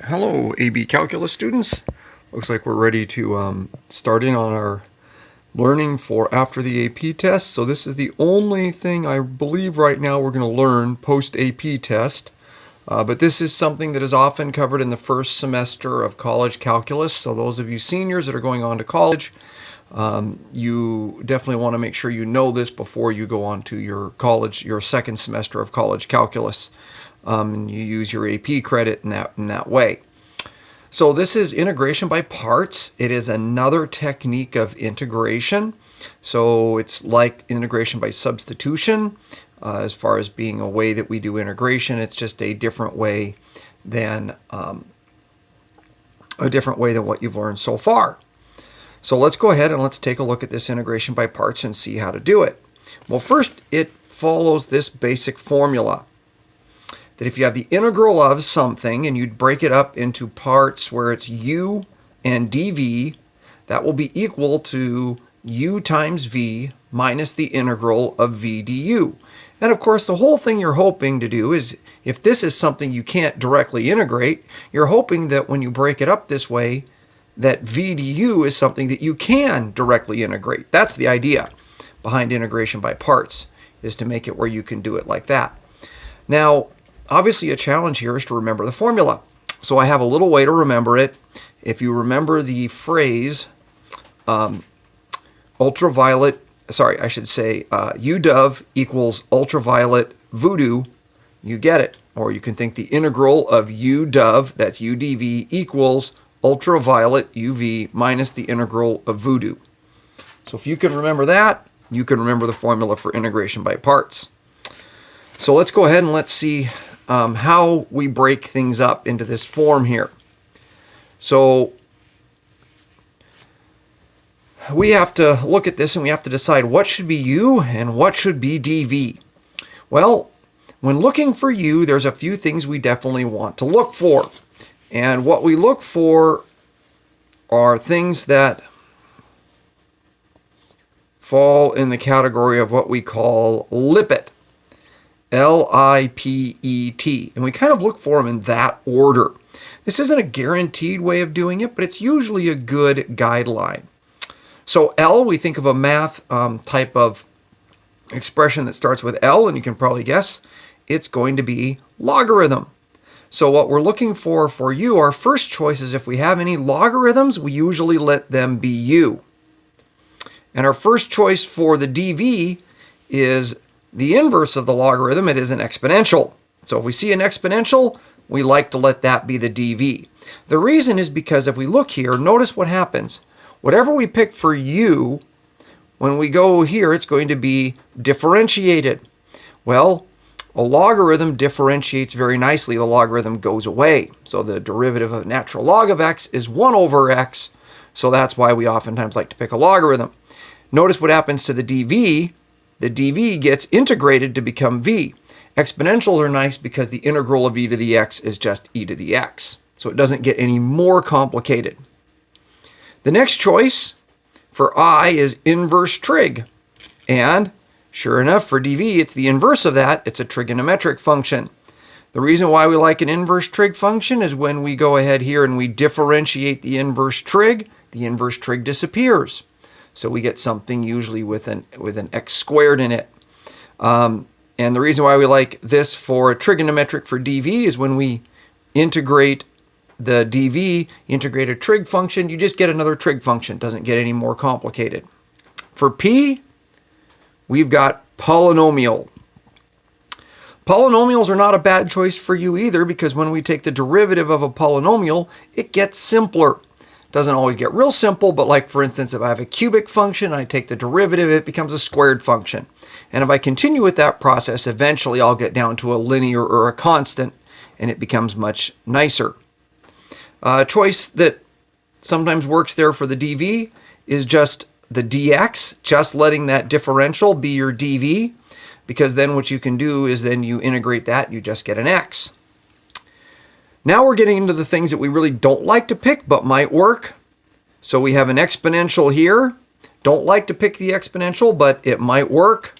Hello, AB Calculus students. Looks like we're ready to start in on our learning for after the AP test. So this is the only thing I believe right now we're going to learn post-AP test. But this is something that is often covered in the first semester of college calculus. So those of you seniors that are going on to college, you definitely want to make sure you know this before you go on to your second semester of college calculus. And you use your AP credit in that way. So this is integration by parts. It is another technique of integration. So it's like integration by substitution. As far as being a way that we do integration, it's just a different way than what you've learned so far. So let's go ahead and let's take a look at this integration by parts and see how to do it. Well, first it follows this basic formula that if you have the integral of something and you'd break it up into parts where it's u and dv, that will be equal to u times v minus the integral of v du. And of course, the whole thing you're hoping to do is, if this is something you can't directly integrate, you're hoping that when you break it up this way, that v du is something that you can directly integrate. That's the idea behind integration by parts, is to make it where you can do it like that. Now, obviously a challenge here is to remember the formula. So I have a little way to remember it. If you remember the phrase UW equals ultraviolet voodoo, you get it. Or you can think the integral of UW, that's UdV, equals ultraviolet UV minus the integral of voodoo. So if you can remember that, you can remember the formula for integration by parts. So let's go ahead and let's see how we break things up into this form here. So we have to look at this and we have to decide what should be u and what should be dv. Well, when looking for u, there's a few things we definitely want to look for. And what we look for are things that fall in the category of what we call lipet. L-I-P-E-T. And we kind of look for them in that order. This isn't a guaranteed way of doing it, but it's usually a good guideline. So L, we think of a math type of expression that starts with L, and you can probably guess it's going to be logarithm. So what we're looking for u, our first choice is if we have any logarithms, we usually let them be u. And our first choice for the dv is the inverse of the logarithm. It is an exponential. So if we see an exponential, we like to let that be the dv. The reason is because if we look here, notice what happens. Whatever we pick for u, when we go here, it's going to be differentiated. Well, a logarithm differentiates very nicely. The logarithm goes away. So the derivative of natural log of x is 1 over x. So that's why we oftentimes like to pick a logarithm. Notice what happens to the dv. The dv gets integrated to become v. Exponentials are nice because the integral of e to the x is just e to the x. So it doesn't get any more complicated. The next choice for I is inverse trig. And sure enough, for dv, it's the inverse of that. It's a trigonometric function. The reason why we like an inverse trig function is when we go ahead here and we differentiate the inverse trig disappears. So we get something usually with an x squared in it. And the reason why we like this for trigonometric for dv is when we integrate the dv, integrate a trig function, you just get another trig function. It doesn't get any more complicated. For p, we've got polynomial. Polynomials are not a bad choice for you either, because when we take the derivative of a polynomial, it gets simpler. Doesn't always get real simple, but like for instance, if I have a cubic function, I take the derivative, it becomes a squared function. And if I continue with that process, eventually I'll get down to a linear or a constant, and it becomes much nicer. A choice that sometimes works there for the dv is just the dx, just letting that differential be your dv, because then what you can do is then you integrate that, you just get an x. Now we're getting into the things that we really don't like to pick but might work. So we have an exponential here. Don't like to pick the exponential, but it might work.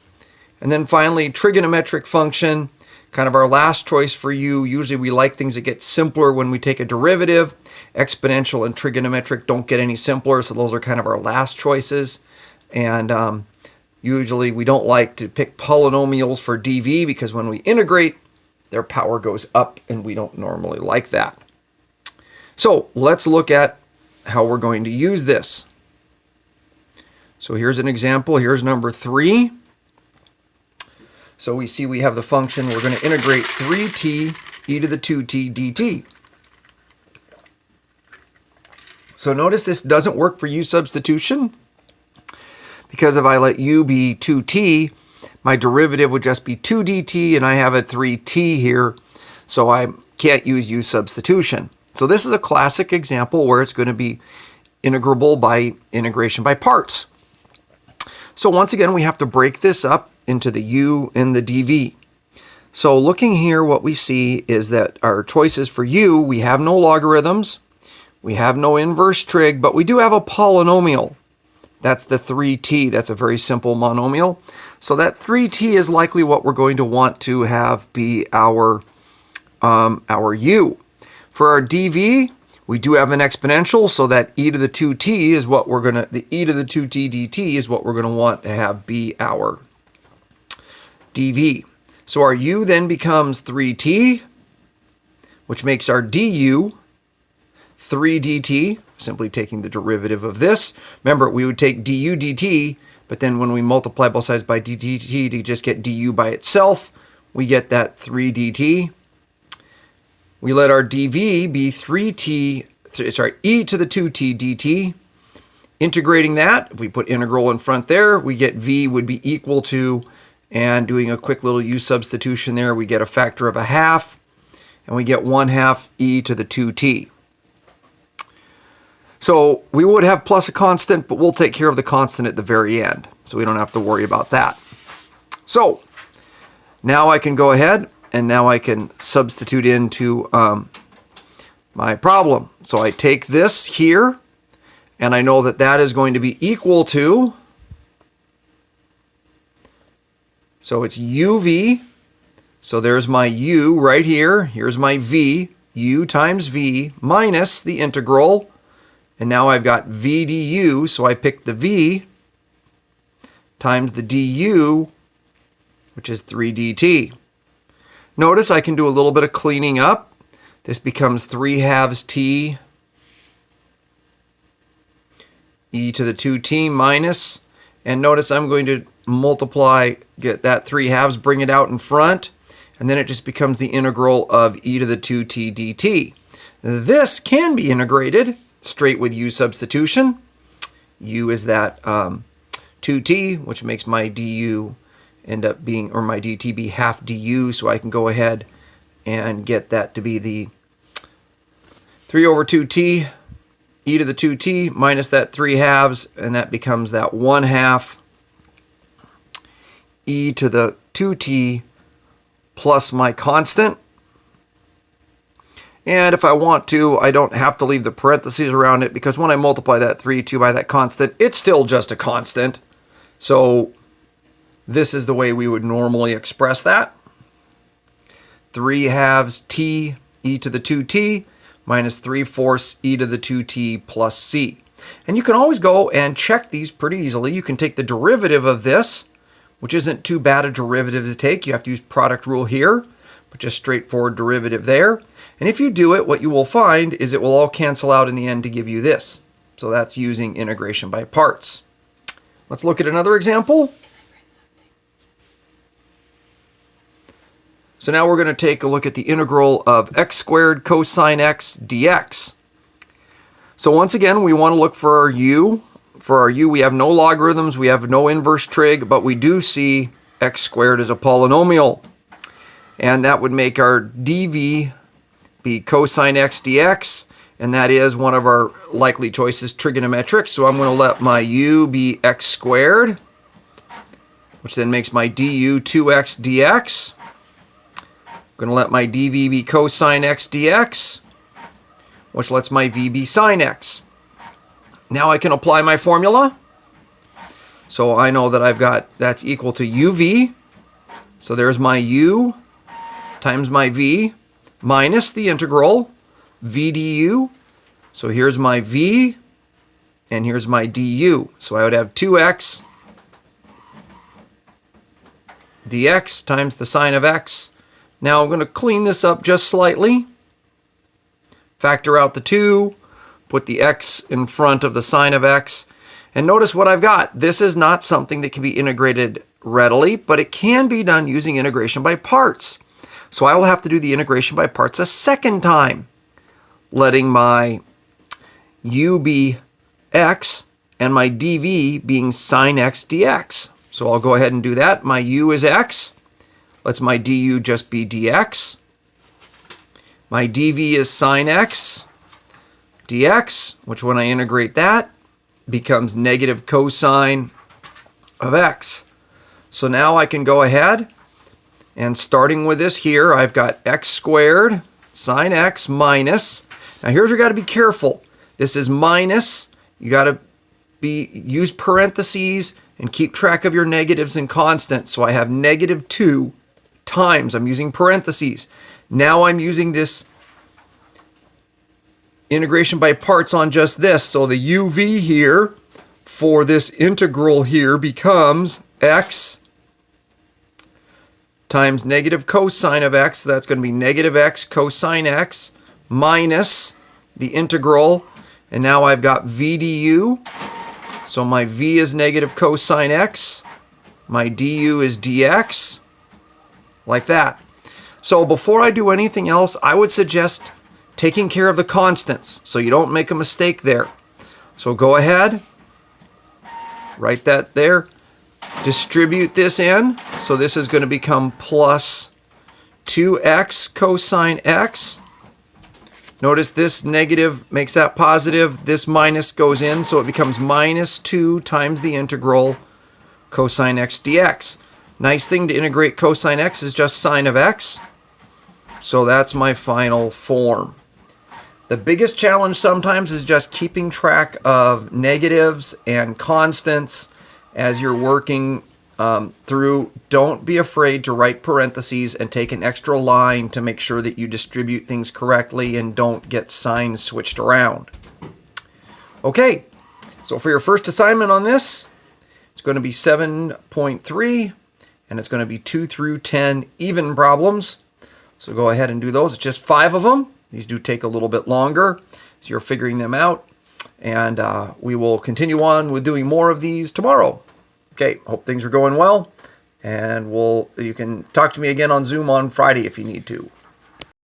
And then finally, trigonometric function. kind of our last choice for u. Usually we like things that get simpler when we take a derivative. Exponential and trigonometric don't get any simpler, so those are kind of our last choices. And usually we don't like to pick polynomials for dv because when we integrate, their power goes up, and we don't normally like that. So let's look at how we're going to use this. So here's an example. Here's number 3. So we see we have the function. We're going to integrate 3t e to the 2t dt. So notice this doesn't work for u substitution, because if I let u be 2t, my derivative would just be 2 dt, and I have a 3t here, so I can't use u substitution. So this is a classic example where it's going to be integrable by integration by parts. So once again, we have to break this up into the u and the dv. So looking here, what we see is that our choices for u, we have no logarithms, we have no inverse trig, but we do have a polynomial. That's the 3t. That's a very simple monomial. So that 3t is likely what we're going to want to have be our u. For our dv, we do have an exponential, so that e to the 2t is what we're going to, the e to the 2t dt is what we're going to want to have be our dv. So our u then becomes 3t, which makes our du 3 dt, simply taking the derivative of this. Remember, we would take du dt, but then when we multiply both sides by dt to just get du by itself, we get that 3 dt. We let our dv be 3t, e to the 2t dt. Integrating that, if we put integral in front there, we get v would be equal to, and doing a quick little u substitution there, we get a factor of a half, and we get 1/2 e to the 2t. So we would have plus a constant, but we'll take care of the constant at the very end, so we don't have to worry about that. So now I can go ahead, and now I can substitute into my problem. So I take this here, and I know that that is going to be equal to, so it's uv, so there's my u right here, here's my v, u times v minus the integral, and now I've got v du, so I pick the v, times the du, which is 3 dt. Notice I can do a little bit of cleaning up. This becomes 3/2 t e to the 2t minus, and notice I'm going to multiply, get that 3/2, bring it out in front, and then it just becomes the integral of e to the 2t dt. This can be integrated straight with u substitution. U is that 2t, which makes my du end up being, or my dt be 1/2 du, so I can go ahead and get that to be the 3/2t e to the 2t minus that 3/2, and that becomes that 1/2 e to the 2t plus my constant. And if I want to, I don't have to leave the parentheses around it, because when I multiply that 3/2 by that constant, it's still just a constant. So this is the way we would normally express that. 3/2 t e to the 2t minus 3/4 e to the 2t plus c. And you can always go and check these pretty easily. You can take the derivative of this, which isn't too bad a derivative to take. You have to use product rule here, but just straightforward derivative there. And if you do it, what you will find is it will all cancel out in the end to give you this. So that's using integration by parts. Let's look at another example. So now we're going to take a look at the integral of x squared cosine x dx. So once again, we want to look for our u. For our u, we have no logarithms, we have no inverse trig, but we do see x squared as a polynomial. And that would make our dv be cosine x dx, and that is one of our likely choices, trigonometric. So I'm going to let my u be x squared, which then makes my du 2x dx. I'm going to let my dv be cosine x dx, which lets my v be sine x. Now I can apply my formula. So I know that I've got, that's equal to uv. So there's my u times my v minus the integral v du. So here's my v, and here's my du. So I would have 2x dx times the sine of x. Now I'm going to clean this up just slightly. Factor out the 2, put the x in front of the sine of x, and notice what I've got. This is not something that can be integrated readily, but it can be done using integration by parts. So I will have to do the integration by parts a second time, letting my u be x and my dv being sine x dx. So I'll go ahead and do that. My u is x. Let's my du just be dx. My dv is sine x dx, which when I integrate that becomes negative cosine of x. So now I can go ahead and starting with this here, I've got x squared sine x minus. Now here's where you got to be careful. This is minus. You got to use parentheses and keep track of your negatives and constants. So I have negative 2 times, I'm using parentheses. Now I'm using this integration by parts on just this. So the uv here for this integral here becomes x times negative cosine of x. So that's going to be negative x cosine x minus the integral. And now I've got v du. So my v is negative cosine x. My du is dx. Like that. So before I do anything else, I would suggest taking care of the constants so you don't make a mistake there. So go ahead, write that there, distribute this in. So this is going to become plus 2x cosine x. Notice this negative makes that positive, this minus goes in, so it becomes minus 2 times the integral cosine x dx. Nice thing to integrate cosine x is just sine of x. So that's my final form. The biggest challenge sometimes is just keeping track of negatives and constants as you're working through. Don't be afraid to write parentheses and take an extra line to make sure that you distribute things correctly and don't get signs switched around. Okay, so for your first assignment on this, it's going to be 7.3. and it's going to be 2 through 10 even problems. So go ahead and do those. It's just 5 of them. These do take a little bit longer, so you're figuring them out. And we will continue on with doing more of these tomorrow. Okay, hope things are going well. And you can talk to me again on Zoom on Friday if you need to.